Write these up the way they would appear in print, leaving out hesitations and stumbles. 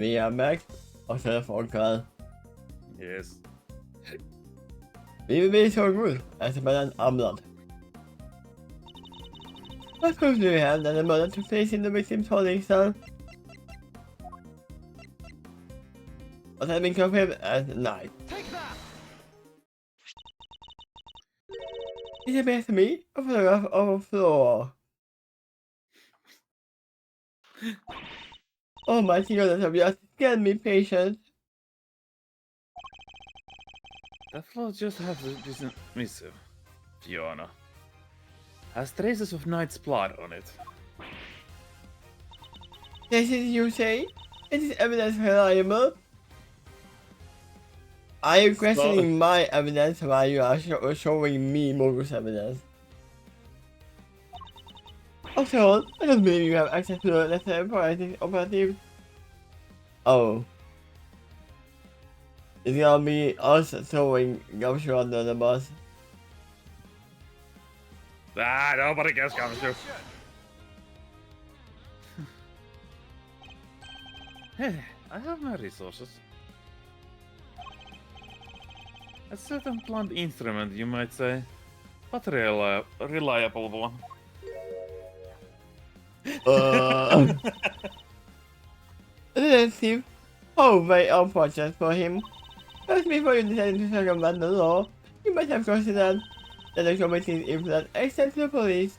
Vi er back, og så er folkeret. Yes. We will be so good as a man omelette. What proof do you have that the mother took place in the victim's holding cell? What had been confirmed at night? Is it based on me? A photograph of a floor. Oh my god, have you scared me, patient? That floor just has this missive, Fiona. Has traces of Knight's blood on it. This is you say? Is this evidence reliable? Are you questioning my evidence while you are showing me Mogul's evidence? After all, I don't believe you have access to the letter operative. Oh. It's gonna be us throwing Gumshoe under the bus. Ah, nobody gets Gumshoe. Hey, I have my resources. A certain blunt instrument, you might say. But reliable one. Let's see. Oh, very unfortunate for him. Just before you decided to circumvent the law, you might have considered that the committee's influence extends to the police.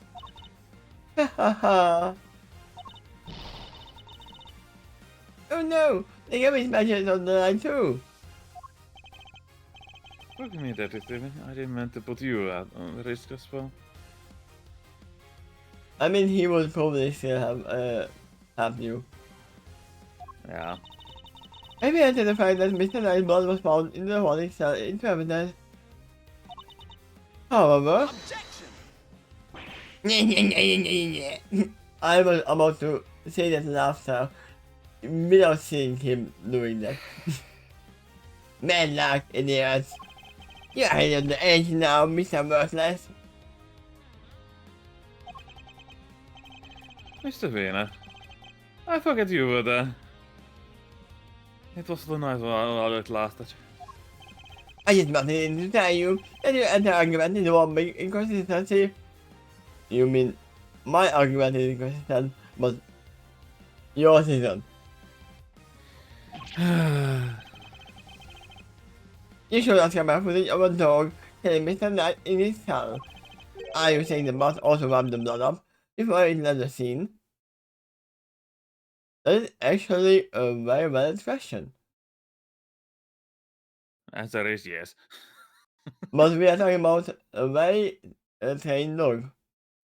Ha ha ha. Oh no, the government's measures on the line too. Look at me, Detective. I didn't mean to put you at risk as well. I mean, he would probably still have you. Yeah. Maybe after the fact that Mr. Knight's blood was found in the holding cell into evidence. However, I was about to say that laughter without seeing him doing that. Man luck, idiots. You're out of the edge now, Mr. Worthless. Mr. Wiener, I forget you were there. It was the night while it lasted. I just wanted to tell you that your anti-argument is one big inconsistency. You mean my argument is inconsistent, but yours isn't. You should ask about footage of a dog killing Mr. Knight in his cell. Are you saying the boss also rubbed the blood up before it left the scene? That is actually a very valid question. Answer is yes. But we are talking about a very trained dog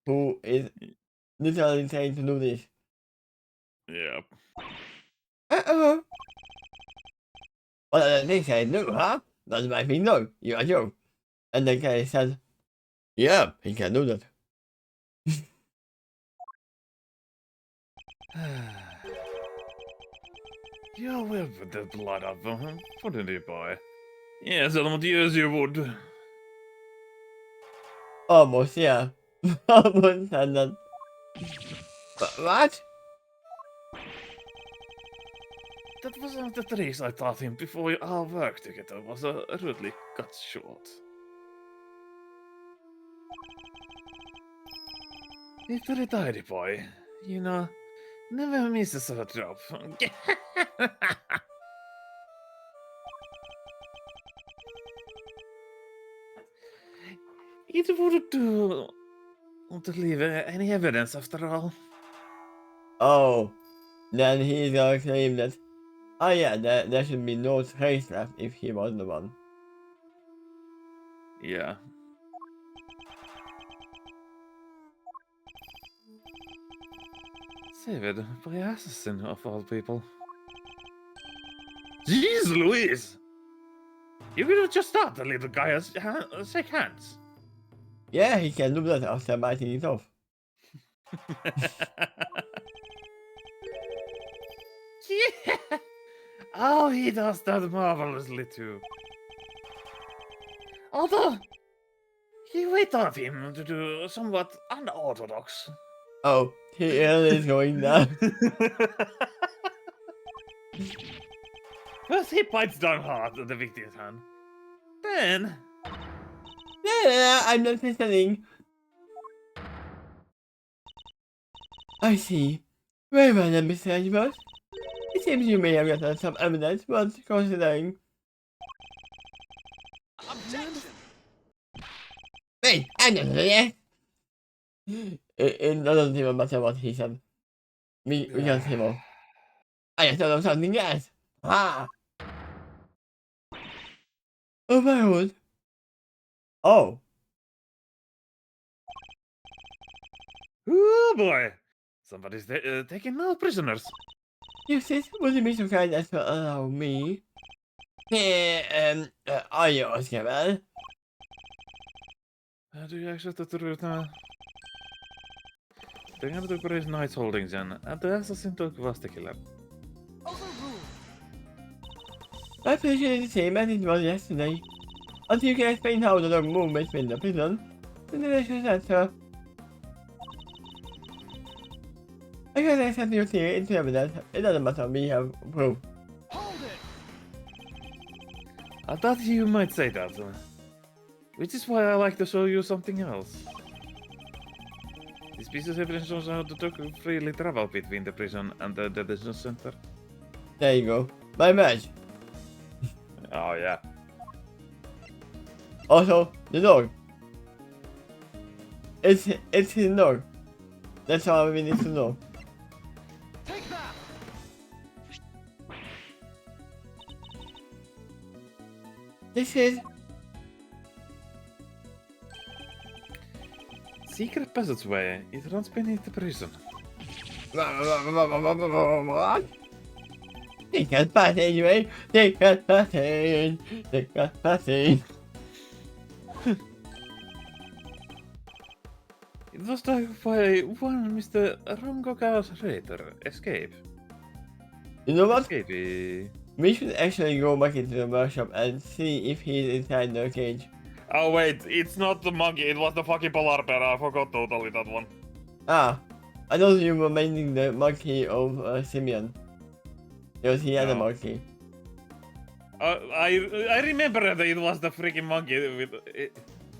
who is literally trained to do this. Yep. Uh-oh. Well, they say no, huh? That's my thing, no, you're a joke. And the guy said, yeah, he can do that. You will put the blood up, wouldn't you, boy? Yes, almost yes, you would. Almost, yeah. Almost said that. What? That was one of the tricks I taught him before our work together was rudely cut short. He's very tidy boy, you know, never misses a job. It wouldn't do to leave any evidence after all. Oh, then he's gonna claim that, oh yeah, there should be no trace left if he was the one. Yeah. Saved by assassin of all people. Jeez Louise! You could have just stopped the little guy and shake hands. Yeah, he can do that after biting it off. Yeah. Oh, he does that marvelously too. Although, we taught him to do somewhat unorthodox. Oh, he really is going down. First he bites down hard on the victim's hand. Then Yeah, I'm not listening. I see. Very well then, Mr. Edgeworth. It seems you may have gotten some evidence worth considering. Objection! Wait, I'm not there yet. It doesn't even matter what he said. We can see more. I just thought of something else. Ah! Oh my god. Oh. oh boy, somebody's taking no prisoners. Eustace, would you be so kind as to allow me? Are you Oscar, well? Do you actually have to the end of the Knight's holdings and the assassin was the killer. Overruled. My position is the same as it was yesterday. Until you can explain how the long movement in the prison, the delicious answer. I can accept your theory into evidence. It doesn't matter, we have proof. Hold it! I thought you might say that, which is why I like to show you something else. This piece of evidence shows how the dog freely travel between the prison and the detention center. There you go. My badge. Oh yeah. Also, the dog. It's his dog. That's all we need to know. Take that! This is Secret passageway. It runs beneath the prison. what? Secret passage, right? Secret passage. Secret passage. It was dug by one Mr. Rongoka's raider. Escape. You know what? Escape. We should actually go back into the workshop and see if he's inside the cage. Oh wait, it's not the monkey, it was the fucking polar bear. I forgot totally that one. Ah, I thought you were minding the monkey of Simeon. Because he had a No. monkey. I remember that it was the freaking monkey with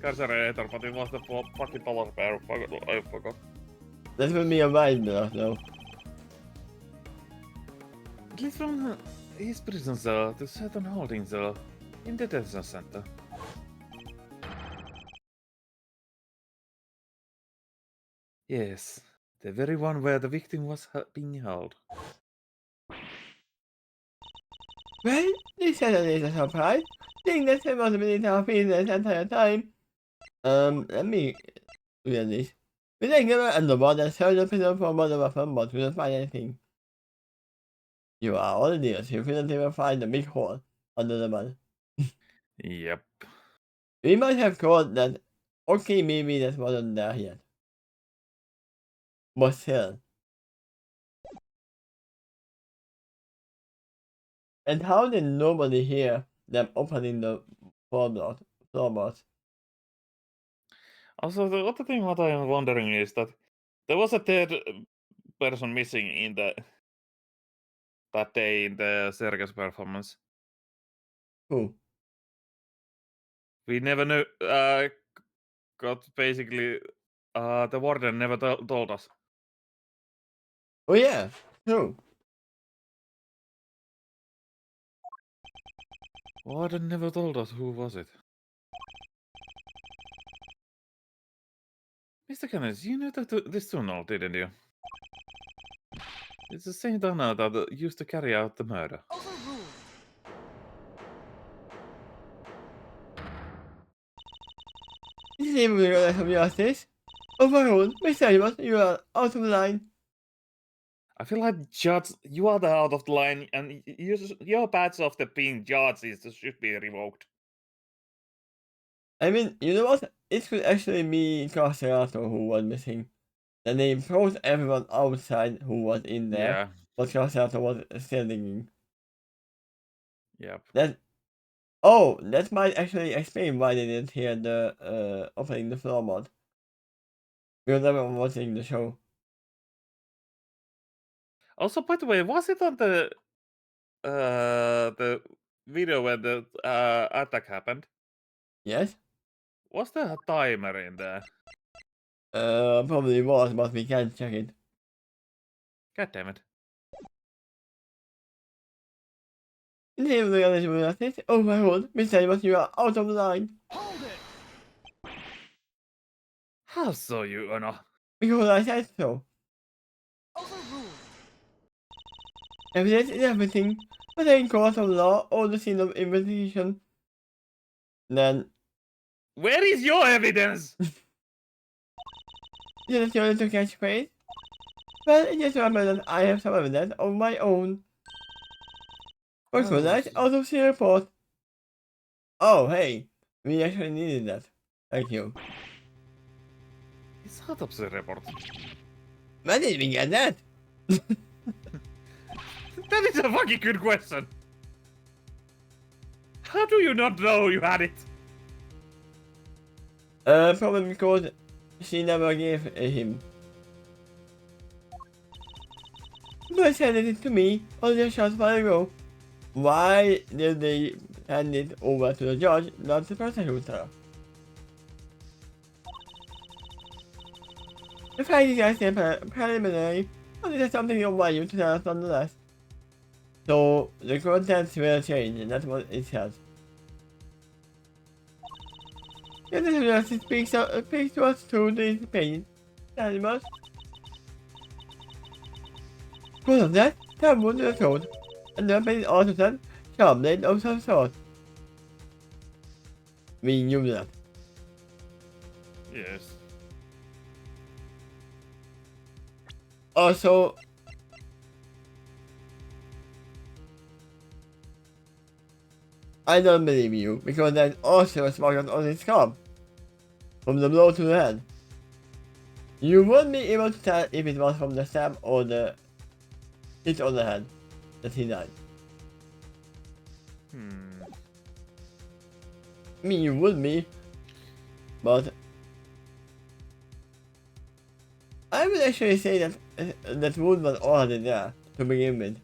carcerator, but it was the fucking polar bear. I forgot. That would be a wild though. It leads from his prison cell to certain holding cell in the detention center. Yes, the very one where the victim was being held. Well, this certainly is a surprise. Seeing that there wasn't been our fees this entire time. Let me do this. We then give it underwater, search the prison for another weapon, but we don't find anything. You are all idiots. You couldn't even find the big hole under the mud. Yep. We might have thought that, okay, maybe that wasn't there yet. But still. And how did nobody hear them opening the floorboard? Also, the other thing what I am wondering is that there was a third person missing in that day in the circus performance. Who? We never knew. Got basically. The warden never told us. Oh yeah, true. Warden never told us who was it. Mr. Kenneth, you knew this tunnel, didn't you? It's the same tunnel that used to carry out the murder. Overruled. This is even realize of justice. Overruled, Mr. Edwards, you are out of line. I feel like judge, you are the out of the line, and your badge of the being judge should be revoked. I mean, you know what? It could actually be Carcerato who was missing. Then they froze everyone outside who was in there, Yeah. but Carcerato was still digging. Yep. That might actually explain why they didn't hear the opening the floor mod. Because everyone was watching the show. Also, by the way, was it on the the video when the attack happened, Yes? was there a timer in there? Probably was, but we can't check it. God damn it. Enable the eligible assist. Overruled. Mr. But you are out of line. Hold it! How so, you Ono? Because I said so. Overruled! Evidence is everything. Whether in court of law or the scene of investigation. Then, Where is your evidence? just your little catchphrase. Well, just remember that I have some evidence of my own. Recognize autopsy report. Oh, hey. We actually needed that. Thank you. It's autopsy report. When did we get that? That is a fucking good question. How do you not know you had it? Probably because she never gave him. But sent it to me only a short while ago. Why did they hand it over to the judge, not the prosecutor? The findings are still preliminary, but it is something of value to tell us nonetheless. So, the contents will change, and that's what it says. The evidence speaks to us through these pages. Animals. Because of that, Tom would have told, and the weapon is also said, sharp blade of some sort. We knew that. Yes. Also, I don't believe you, because there's also a smuggled on his scalp. From the blow to the head. You won't be able to tell if it was from the stab or the hit on the head that he died. I mean, you would be, but I would actually say that that wound was already there to begin with.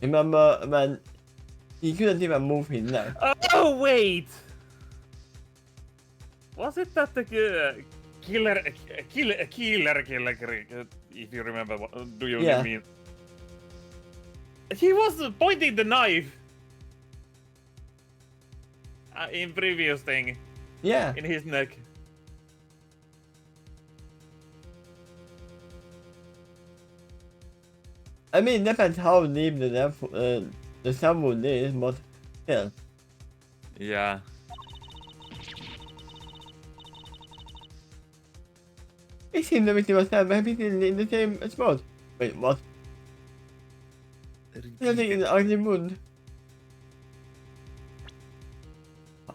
Remember when he couldn't even move his neck? Oh wait! Was it that the killer, if you remember what do you Yeah. mean? He was pointing the knife in previous thing Yeah. in his neck. I mean, depends how deep the stab wound is, but still. Yeah. It seems the victim was stabbed by people in the same spot. Wait, what? Nothing in the ugly wound.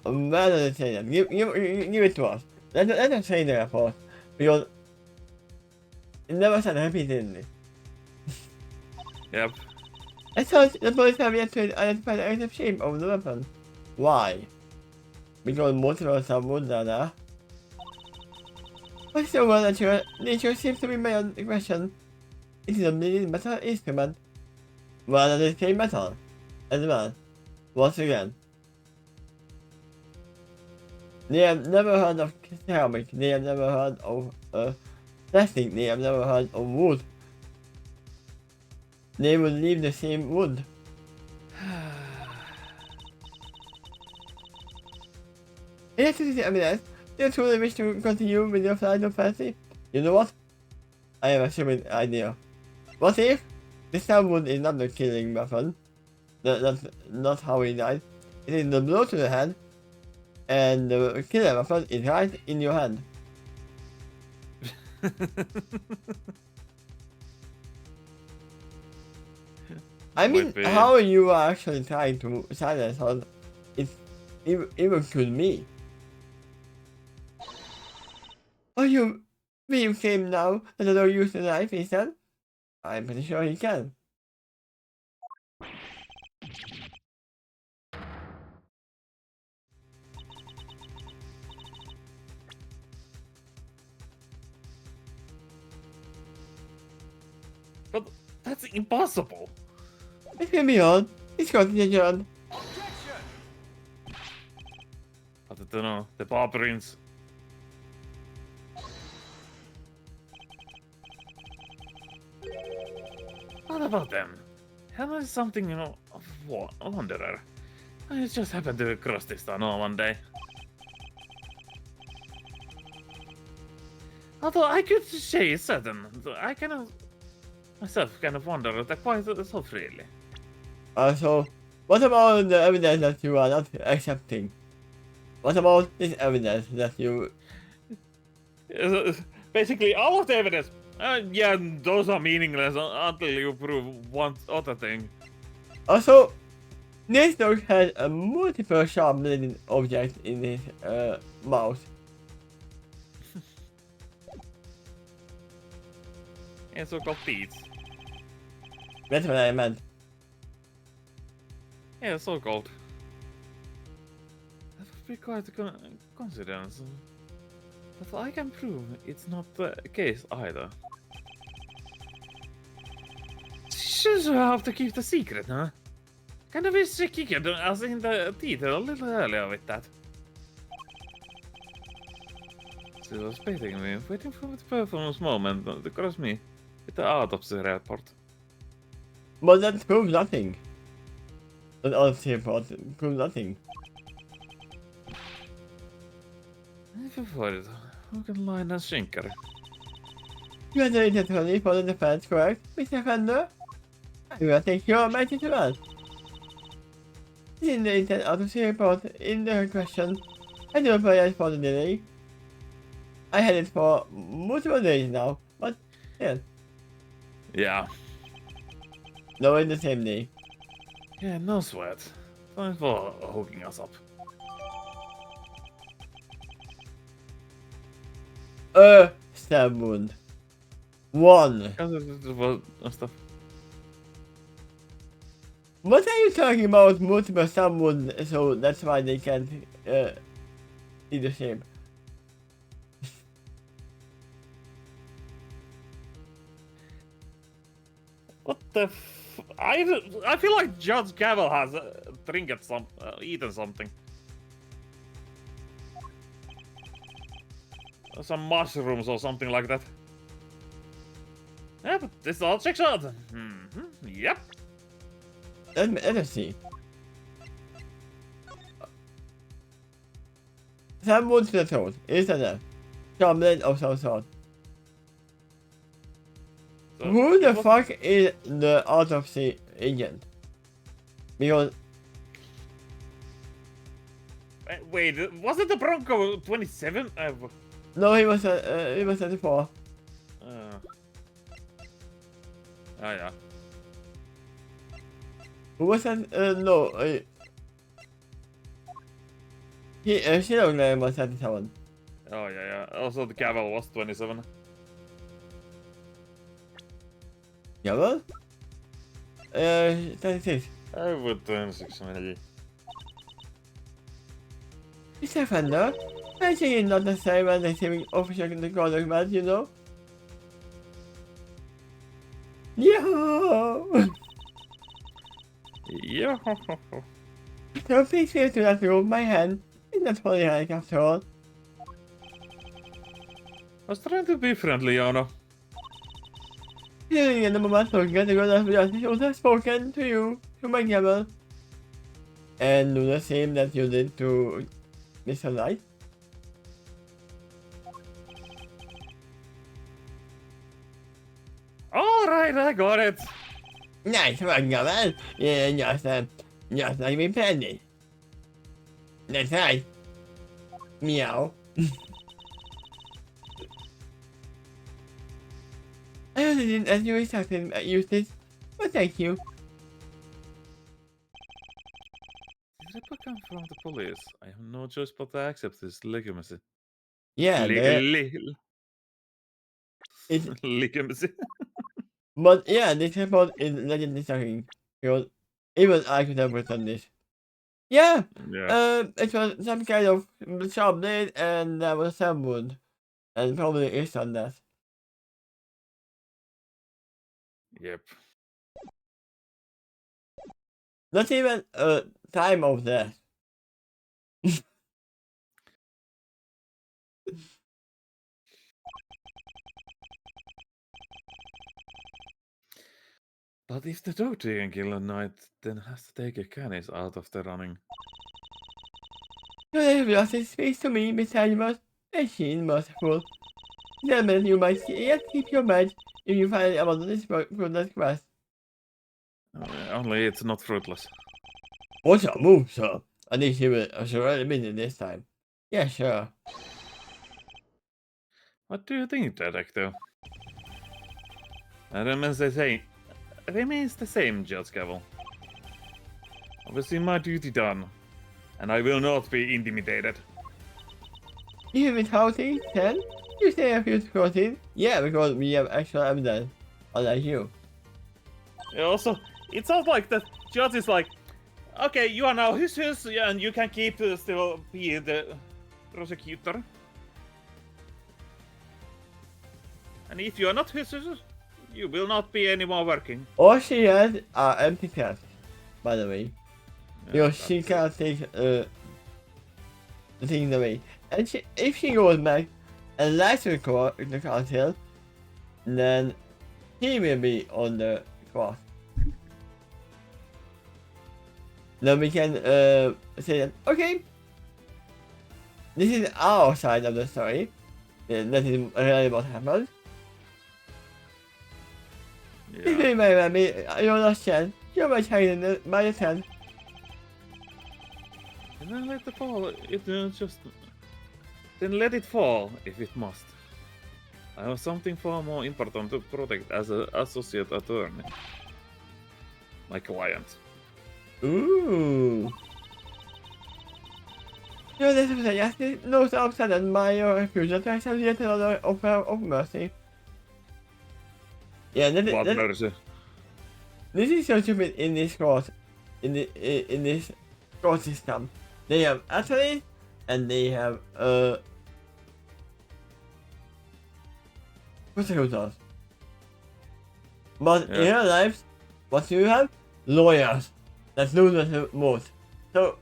Rather than say that, give it to us. Let us say the report, because it never said repeatedly. Yep. I thought the police have yet to identify the exact shape of the weapon. Why? Because most of us have wounds are there. But still, well, nature seems to be beyond the question. It is a bleeding metal instrument, rather than say metal, as well. Once again. They have never heard of ceramic, they have never heard of plastic, they have never heard of wood. They would leave the same wood. Electricity evidence. Do you truly wish to continue with your flight of fancy? You know what? I have a stupid idea. What if this stab wound is not the killing weapon? That's not how he died. It is the blow to the head, and the killer weapon is right in your hand. I mean, Would be. how you are actually trying to silence her, it's even could me. Are you being claimed now that the dog used the knife instead? I'm pretty sure he can. But That's impossible. It's gonna be on. It's going to be on. Objection! But I don't know. The Paw Prints. What about them? Hell is something, you know, of what? A wanderer. I just happened to cross this tunnel one day. Although I could say certain, I cannot myself kind of wonder that quite so freely. So, what about the evidence that you are not accepting? What about this evidence that you... Basically, all of the evidence. Yeah, those are meaningless until you prove one other thing. Also, this dog has a multiple sharp-bladed object in his mouth. And so-called teeth. That's what I meant. Yeah, so-called. That would be quite a coincidence. But I can prove it's not the case either. Should have to keep the secret, huh? Kind of wish she kicked us in the teeth a little earlier with that. She was baiting me, waiting for the performance moment to cross me with the autopsy report. But that proves nothing. That autopsy report proves nothing. If you for it, who can line as Shinker? You are the attorney for the defense, correct, Mr. Fender? I will take your message as well. In the intent autopsy report in the question, I do apologize for the delay. I had it for multiple days now, but yeah, Yeah. no in the same day. Yeah, no sweat. Thanks for hooking us up. Stab wound. 1. Because it was stuff. What are you talking about multiple stab wounds, so that's why they can't see the shape? What the I feel like Judge Gavel has eaten something. Some mushrooms or something like that. Yeah, but this all checks out. Yep. Let's see. Stab wound to the throat, is that Charmlet of some sort. So, Who the it was- fuck is the autopsy agent? Because Wait, was it the Bronco 27? no, he was 34. Oh yeah. Who was that? No. She looked like was 37. Oh yeah. Also, the Gavel was 27. Yeah, well? 36. I would 26 maybe. Mr. Fender, I think it's not necessary when receiving official document, you know? Yeah. Yeah. So please feel to not remove my hand. It's not holy like after all. I was trying to be friendly, Yana. Hearing in the moment looking at the God of reality should have spoken to you, to my Gavel. And do the same that you did to Mr. Light. Alright, I got it. Nice one, Gavel. Yeah, just like we planned it. That's right. Meow. I also didn't as you expected Eustace, but thank you. This report come from the police. I have no choice but to accept this legitimacy. Yeah, it's, Legitimacy. but yeah, this report is legendary shocking. Because even I could have written this. Yeah, Yeah. it was some kind of sharp blade and there was some wound. And probably is on that. Yep. Not even time of death. But if the dog can kill a knight, then has to take a Canis out of the running. Your curiosity speaks to me, Miss Animals, and she is merciful. Gentlemen, you might yet keep your mind if you find about this fruitless quest. Only it's not fruitless. What's your move, sir? I think she will surely win it this time. Yeah, sure. What do you think, Detective? Remains the same. Remains the same, Judge Cavill. Obviously, my duty done, and I will not be intimidated. Even with housing, 10? You say a few crossing? Yeah, because we have actual evidence. Unlike you. Also, it sounds like the judge is like, okay, you are now his, and you can keep still be the prosecutor. And if you are not his, you will not be anymore working. All she has are empty caps, by the way. Yeah, Because she can't take the things away. And if she goes back and lies to the council, then he will be on the cross. Then we can say that, okay, this is our side of the story. That is really what happened. If Yeah. you remember me, you're not Shen. You're my child by the 10. And then let it fall. Then let it fall if it must. I have something far more important to protect as an associate attorney. My client. Ooh. Your necessary justice knows outside and my refusal to accept yet another offer of mercy. Yeah, What mercy? this is so stupid in this court, in this court system. They have athletes and they have prosecutors. But in Yeah. real life, what do you have? Lawyers that do the most. So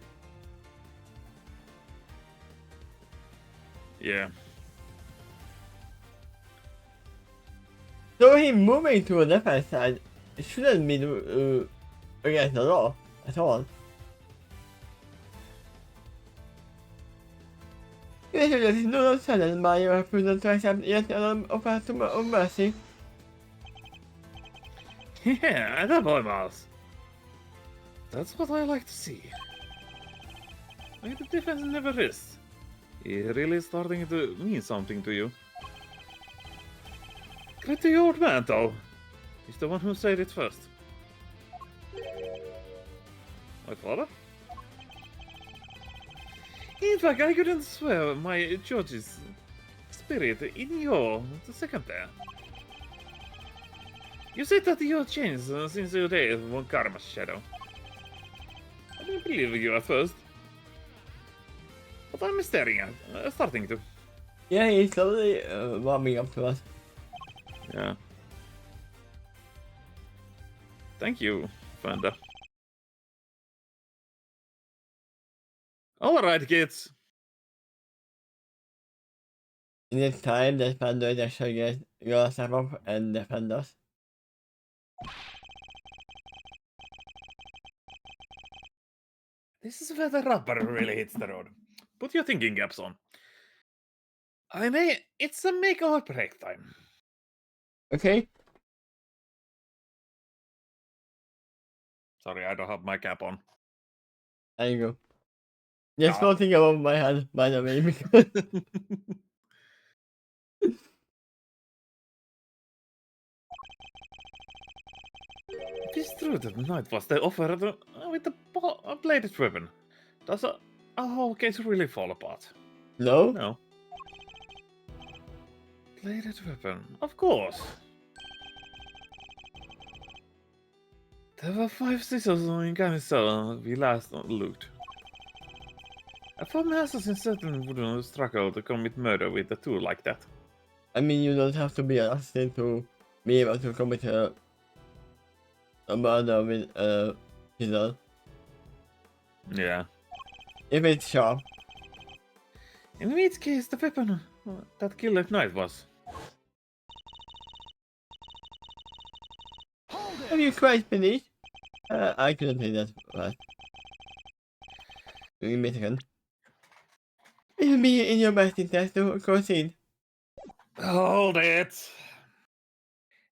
Yeah. so him moving to a left-hand side shouldn't be against the law at all. Yes, it is no sudden by your refusal to accept yet another offer of mercy. Yeah, that boy boss. That's what I like to see. Like the defense never rests. He really starting to mean something to you. Credit to your old man, though. He's the one who said it first. My father? In fact, I couldn't swear my judge's spirit in your the second there. You said that you changed since your day of Von Karma's shadow. I didn't believe you at first. But I'm starting to. Yeah, he's slowly warming up to us. Yeah. Thank you, Fanda. Alright, kids. In this time, the Panda is actually gonna step up and defend us. This is where the rubber really hits the road. Put your thinking caps on. It's a make or break time. Okay? Sorry, I don't have my cap on. There you go. Just Ah. floating above my head, by the way, because It is true that Knight was the offer with a bladed weapon. Does a whole case really fall apart? no? No. Bladed weapon, of course. There were 5 scissors in Camisella we last looked. A former assassin certainly wouldn't struggle to commit murder with a tool like that. I mean, you don't have to be an assassin to be able to commit a murder with a scissors. Yeah. If it's sharp. In which case, the weapon that killed Knight was. Hold Have it! you quite finished? I couldn't play that fast. Give me a second. It will be in your best interest to proceed. Hold it!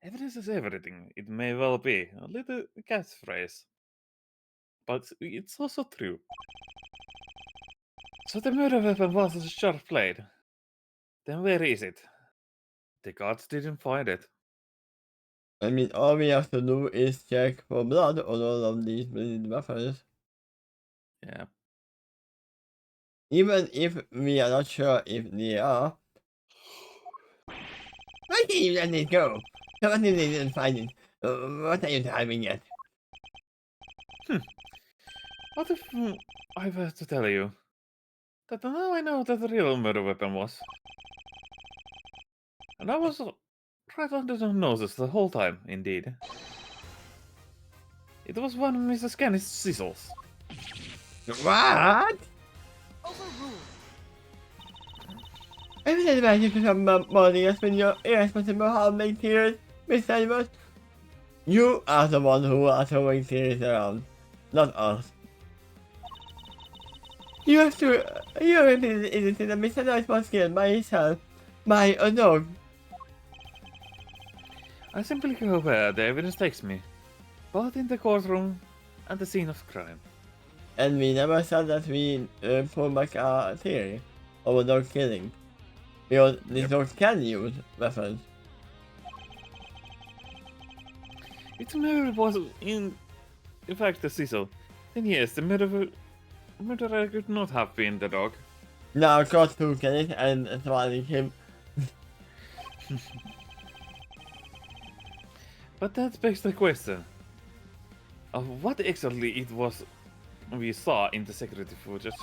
Evidence is everything. It may well be a little catchphrase, but it's also true. So the murder weapon was a sharp blade. Then where is it? The gods didn't find it. I mean, all we have to do is check for blood on all of these bleeding weapons. Yeah. Even if we are not sure if they are. Why can't you let it go? Somebody didn't find it. What are you timing yet? What if I were to tell you that now I know that the real murder weapon was? And I was right under the noses the whole time, indeed. It was one of Mrs. Kenny's sizzles. What? Overruled. I said about you to some morning when you're irresponsible holiday tears, Miss Edwards. You are the one who are throwing tears around, not us. You have to. You have been innocent that Mr. Nice was killed by himself, by a dog. I simply go where the evidence takes me, both in the courtroom and the scene of crime. And we never said that we pull back our theory of a dog killing. Because these dogs can use weapons. If the murder was in fact the sizzle, then yes, the murderer could not have been the dog. Now got to get it and swallowing him. But that begs the question of what exactly it was we saw in the security footage.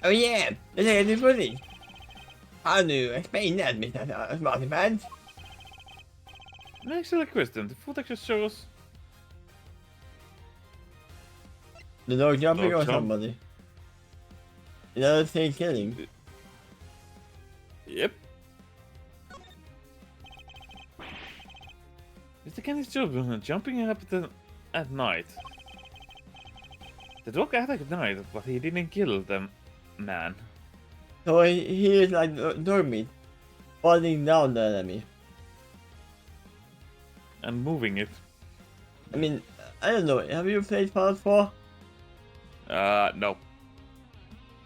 Oh yeah, the negative footage. How do you explain that, Mr. Smarty Pants? An excellent question. The footage just shows The dog jumping Dog or jump. somebody? Another thing killing. Yep. Mr. Kenny's job jumping up at night. The dog attacked at night, but he didn't kill the man. So he is like dormant, falling down the enemy. And moving it. I mean, I don't know, have you played Fallout 4? No.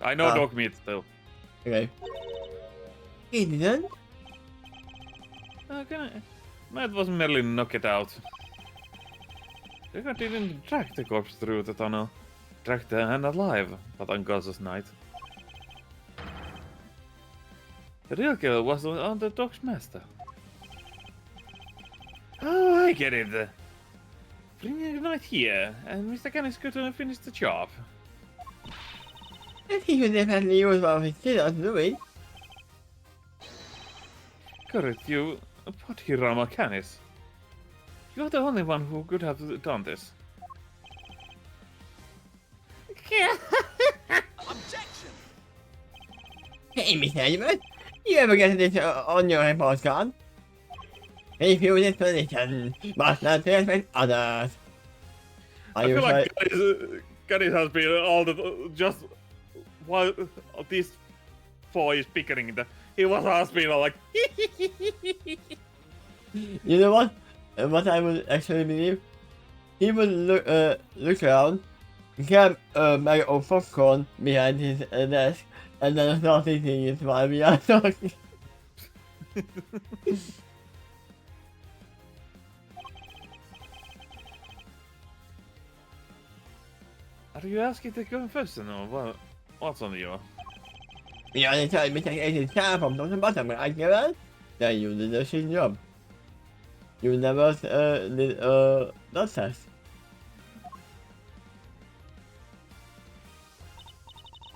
I know Ah. dog meat though. Okay. He didn't? That was merely knock it out. The guy didn't drag the corpse through the tunnel. Dragged the hand alive, but unconscious Knight. The real killer was on the dog's master. Oh, I get it. Bring Knight here, and Mr. Kennis could finish the job. I think you definitely use one of his killers to do it. Correct you, Pothirama Canis. You're the only one who could have done this. Objection! Hey, Mr. Edward, you ever get this on your report card? Refuse this position, must not respect others. Are I you feel sure? like Canis has been all the just while these four is bickering, he has been all like. You know what? What I would actually believe? He would look around, grab a bag of popcorn behind his desk, and then start eating it while we are talking. Are you asking the confession or what's on you? The only time we take Asian car from top to bottom, right, Kevin? Then you did a shit job. You never did a blood test.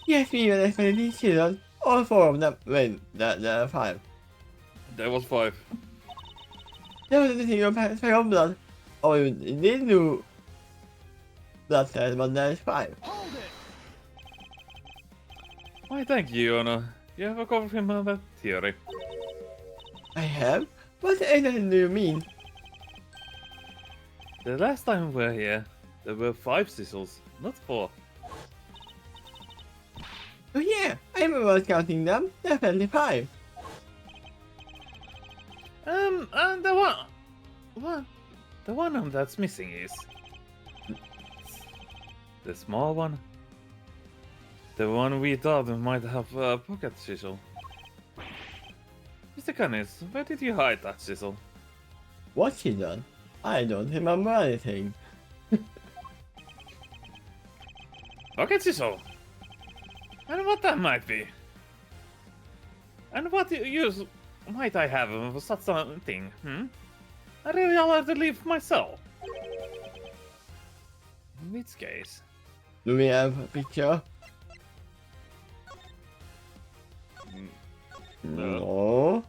Yes, we will expect these children, all four of them, wait, there are five. There was 5. There was a single pack of blood. Oh, you did do blood test, but there's five. Hold it! Why, thank you, Ono. You have covered him on that theory. I have? What exactly do you mean? The last time we were here, there were 5 sizzles, not 4. Oh yeah, I remember counting them. Definitely 5. And the one that's missing is the small one. The one we thought might have a pocket sizzle. Mr. Canis, where did you hide that sizzle? What's he done? I don't remember anything. Pocket sizzle! And what that might be? And what use might I have for such a thing, I really want to leave myself. In which case... Do we have a picture? No.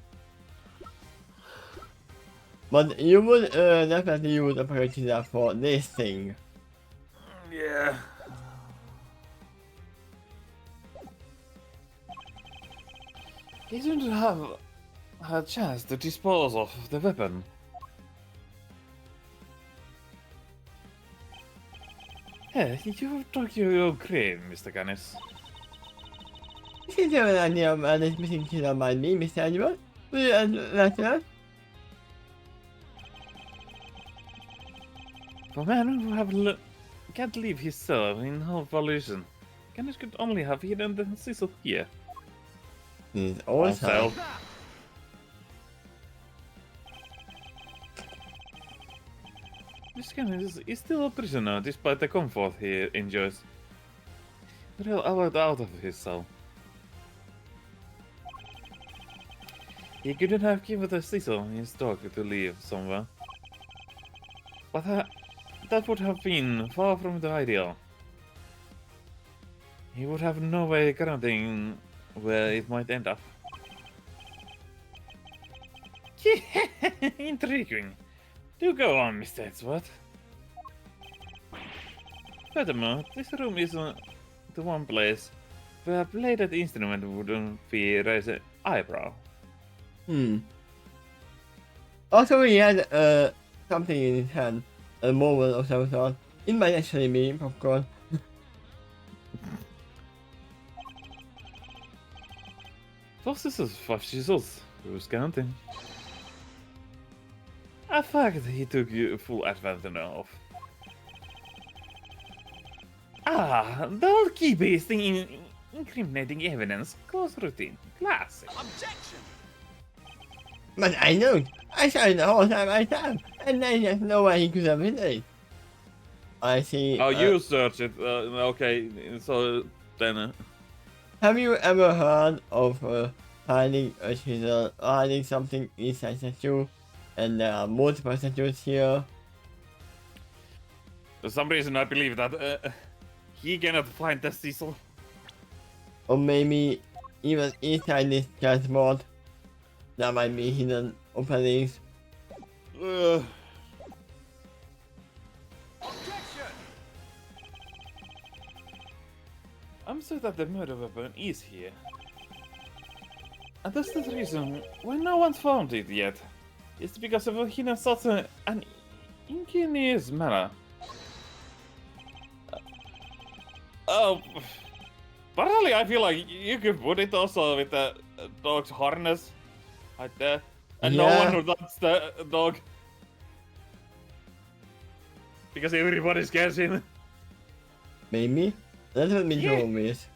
But you would definitely use a purchase for this thing. Yeah. He didn't have a chance to dispose of the weapon. Hey, you took your own grave, Mr. Canis. Is there an idea of where this missing killer might be, Mr. Edward? Will you let us? For a man who can't leave his cell in whole evolution, Canis could only have hidden the sizzle here. This is also. This Canis is still a prisoner despite the comfort he enjoys. Real allowed out of his cell. He couldn't have given the sizzle his dog to leave somewhere. But that would have been far from the ideal. He would have no way guaranteeing where it might end up. Intriguing. Do go on, Mr. Edgeworth. Furthermore, this room is the one place where a bladed instrument wouldn't be raised an eyebrow. Also, he had something in his hand, a moment of some sort. It might actually be popcorn. Those is 5 sizzles. Who's counting? A fact he took you full advantage of. Ah, the old key based in incriminating evidence. Close routine. Classic. Objection! But I don't. I saw it the whole time I time, and there's no way he could have hit it. I see. Oh, you search it. Okay, so then. Have you ever heard of hiding a chisel, or hiding something inside a statue, and there are multiple statues here? For some reason, I believe that he cannot find the sizzle. Or maybe even inside this transport, there might be hidden openings. Objection! I'm sure that the murder weapon is here. And that's the reason why no one's found it yet. It's because of hidden such an ingenious manner. Oh, personally, I feel like you could put it also with the dog's harness, right there, and no Yeah. one would touch the dog because everybody scares him. Maybe? That's what me Yeah. told me is.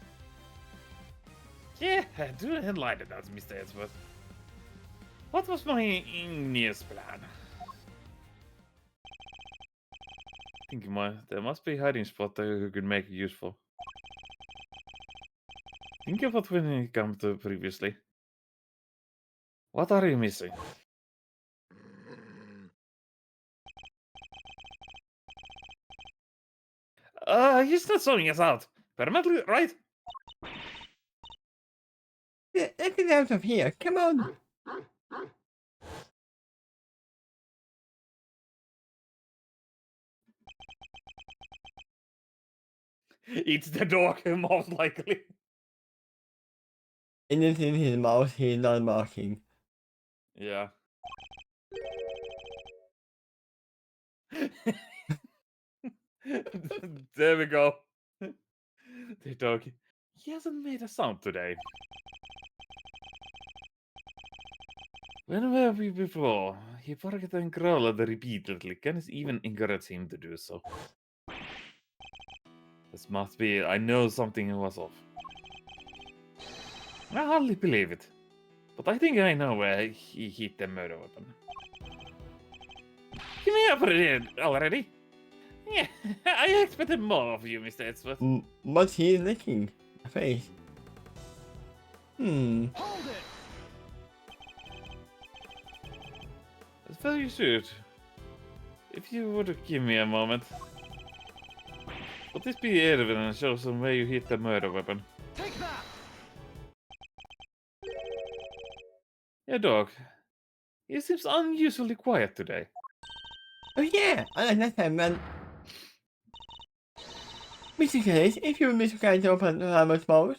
Yeah, do enlighten us, Mr. Edgeworth. What was my ingenious plan? I think there must be a hiding spot that you could make it useful. Think of what when it came to previously. What are you missing? He's not showing us out. Permanently, right? Let's get out of here, come on! It's the dog, most likely. Anything in his mouth, he's not barking. Yeah. There we go. The dog. He hasn't made a sound today. When were we before? He barked and growled repeatedly. Canis even encouraged him to do so. This must be. I know something was off. I hardly believe it. But I think I know where he hid the murder weapon. Give me up already. Yeah, I expected more of you, Mr. Edgeworth. But he's licking the face. That's very should. If you would give me a moment. Would this be evidence show some where you hid the murder weapon? Take that! Yeah, dog. He seems unusually quiet today. Oh yeah, I like that time, man. Mr. Case, if you would be so kind to open the Hammer's mouth.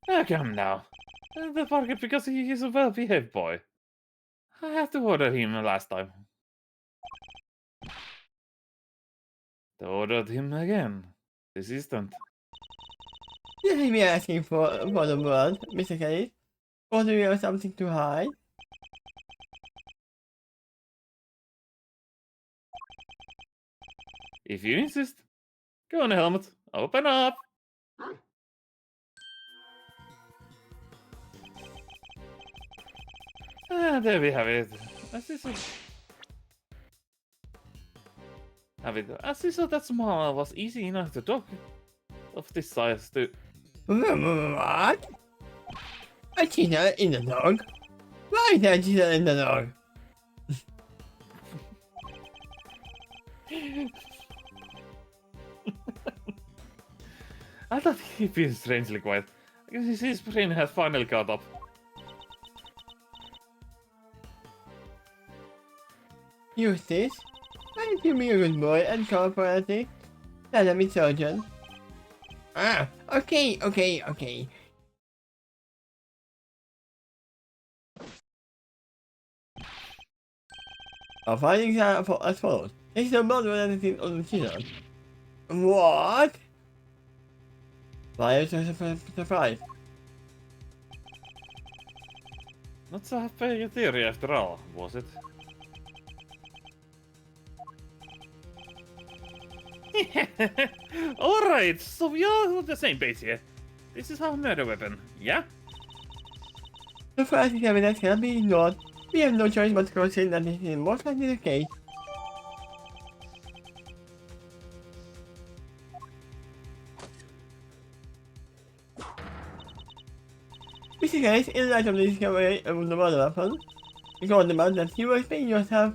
Ah, come now. The bargain because he is a well-behaved boy. I had to order him last time. They ordered him again. This instant. This is me asking for the world, Mr. Case. Or do you have something to hide? If you insist. Go on, Helmet. Open up. Ah, there we have it. As is that small was easy enough to talk of this size to. What? A cheetah in the dog? Why is there a cheetah in the dog? I thought he'd been strangely quiet. I guess his brain has finally caught up. Use this. Why don't you be a good boy and cooperate? Let me surgeon. Ah, okay. Our findings are as follows. There's no blood or anything on the chisel. What? Why is there surprise? Not so happy theory after all, was it? Alright, so we are on the same page here. This is our murder weapon, yeah? The first evidence cannot be ignored. We have no choice but to consider that this is most likely the case. Mr. Case, in light of the discovery of the murder weapon, you told about that you were explaining yourself.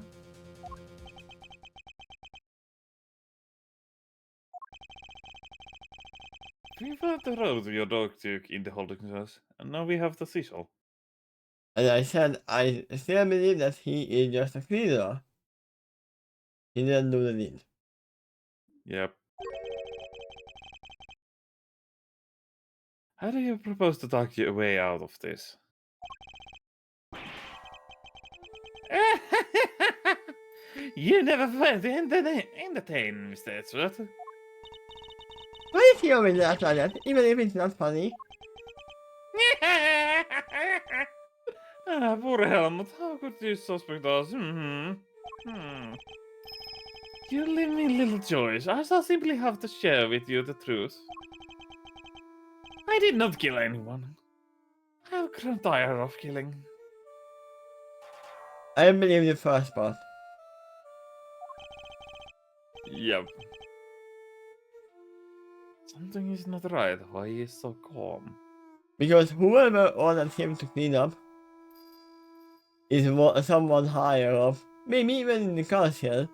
We found the road your dog took in the holding cells, and now we have the Cecil. As I said, I still believe that he is just a cleaner. He didn't do the deed. Yep. How do you propose to talk your way out of this? You never find entertain, Mr. Edgeworth. Why is he always laugh like that, even if it's not funny? Ah, poor Helmut, how could you suspect us? You leave me little choice. I shall simply have to share with you the truth. I did not kill anyone. I have grown tired of killing. I believe the first part. Yep. Something is not right. Why he is so calm? Because whoever ordered him to clean up is someone higher up, maybe even in the castle,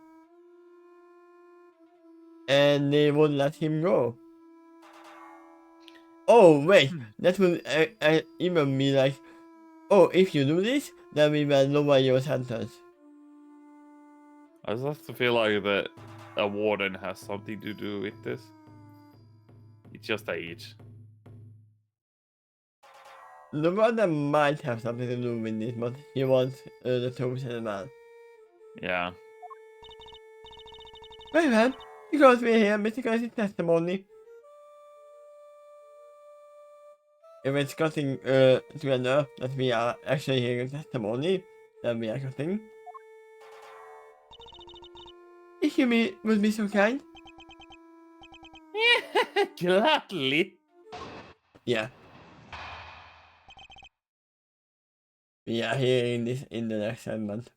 and they would let him go. Oh wait, that would even be like, oh, if you do this, then we will lower your sentence. I just feel like that a warden has something to do with this. It's just age. the one that might have something to do with this, but he wants the chosen man. Yeah. Very well, because we're here, Mr. Guy's testimony. If it's cutting together that we are actually hearing testimony that we are cutting. If you would be so kind. Gladly. Yeah. We are hearing this in the next segment.